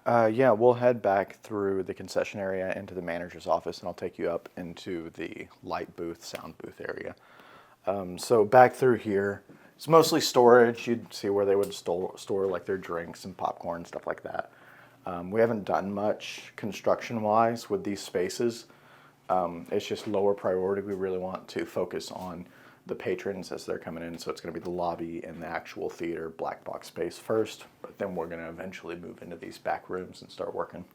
Yeah, we'll head back through the concession area into the manager's office, and I'll take you up into the light booth, sound booth area. So back through here, it's mostly storage. You'd see where they would store like their drinks and popcorn, stuff like that. We haven't done much construction-wise with these spaces. It's just lower priority. We really want to focus on the patrons as they're coming in. So it's going to be the lobby and the actual theater black box space first, but then we're going to eventually move into these back rooms and start working.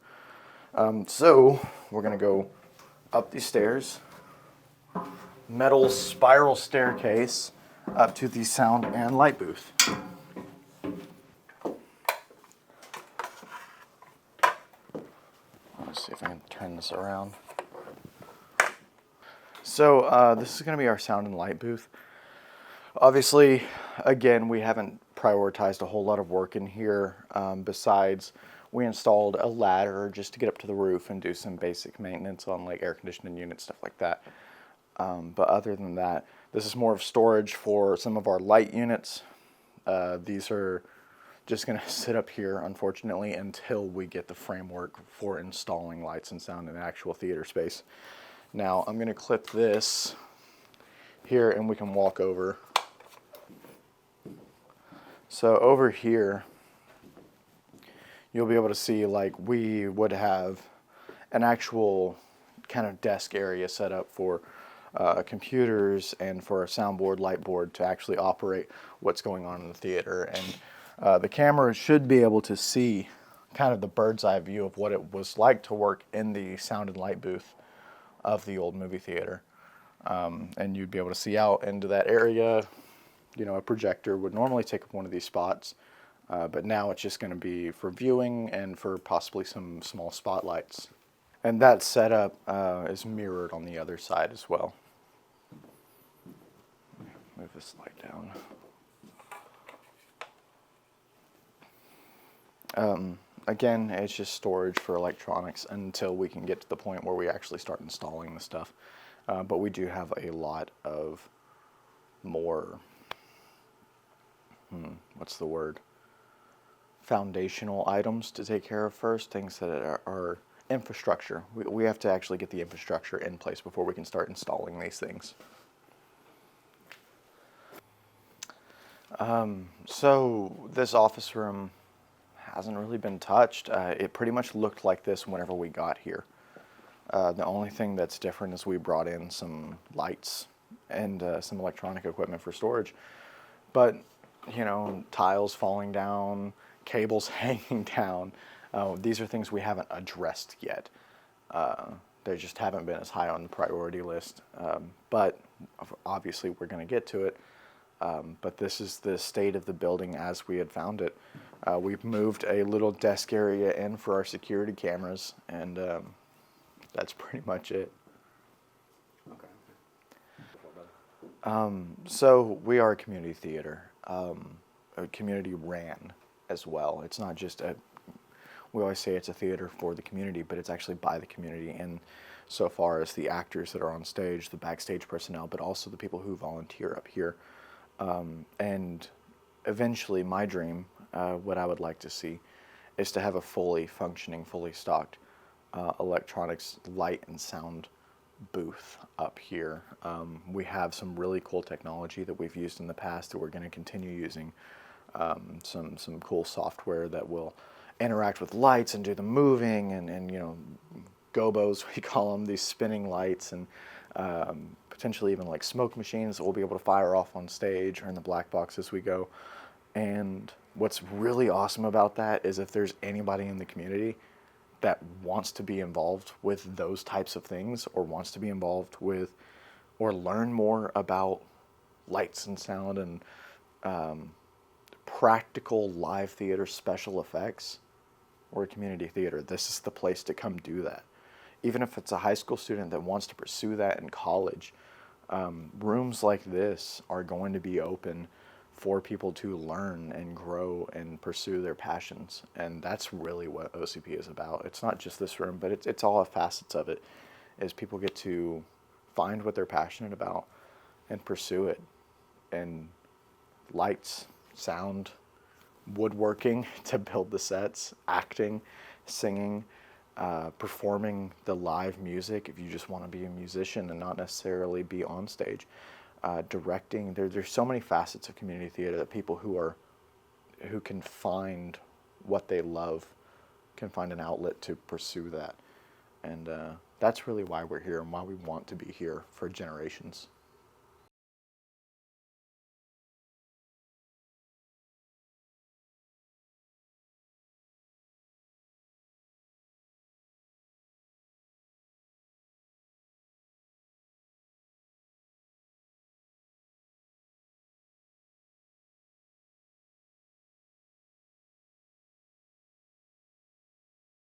So we're going to go up these stairs, metal spiral staircase up to the sound and light booth. Let's see if I can turn this around. So this is going to be our sound and light booth. Obviously, again, we haven't prioritized a whole lot of work in here. Besides, we installed a ladder just to get up to the roof and do some basic maintenance on like air conditioning units, stuff like that. But other than that, this is more of storage for some of our light units. These are just going to sit up here, unfortunately, until we get the framework for installing lights and sound in the actual theater space. Now, I'm going to clip this here and we can walk over. So over here, you'll be able to see like we would have an actual kind of desk area set up for computers and for a soundboard, light board to actually operate what's going on in the theater. And the camera should be able to see kind of the bird's eye view of what it was like to work in the sound and light booth of the old movie theater. And you'd be able to see out into that area. You know, a projector would normally take up one of these spots, but now it's just going to be for viewing and for possibly some small spotlights. And that setup is mirrored on the other side as well. Move this light down. Again, it's just storage for electronics until we can get to the point where we actually start installing the stuff. But we do have a lot of more, what's the word? Foundational items to take care of first, things that are infrastructure. We have to actually get the infrastructure in place before we can start installing these things. So this office room hasn't really been touched. It pretty much looked like this whenever we got here. The only thing that's different is we brought in some lights and some electronic equipment for storage. But, you know, tiles falling down, cables hanging down, these are things we haven't addressed yet. They just haven't been as high on the priority list. But obviously we're going to get to it. But this is the state of the building as we had found it. We've moved a little desk area in for our security cameras, and that's pretty much it. Okay. So we are a community theater, a community ran as well. It's not just we always say it's a theater for the community, but it's actually by the community. And so far as the actors that are on stage, the backstage personnel, but also the people who volunteer up here. And eventually my dream, what I would like to see, is to have a fully functioning, fully stocked electronics, light and sound booth up here. We have some really cool technology that we've used in the past that we're going to continue using. Some cool software that will interact with lights and do the moving and you know, gobos, we call them, these spinning lights, and potentially even like smoke machines that we'll be able to fire off on stage or in the black box as we go. And what's really awesome about that is if there's anybody in the community that wants to be involved with those types of things, or wants to be involved with or learn more about lights and sound and practical live theater special effects, or a community theater, this is the place to come do that. Even if it's a high school student that wants to pursue that in college, rooms like this are going to be open for people to learn and grow and pursue their passions. And that's really what OCP is about. It's not just this room, but it's all facets of it, is people get to find what they're passionate about and pursue it. And lights, sound, woodworking to build the sets, acting, singing, performing the live music if you just want to be a musician and not necessarily be on stage, directing. There's so many facets of community theater that people who can find what they love can find an outlet to pursue that. And that's really why we're here and why we want to be here for generations.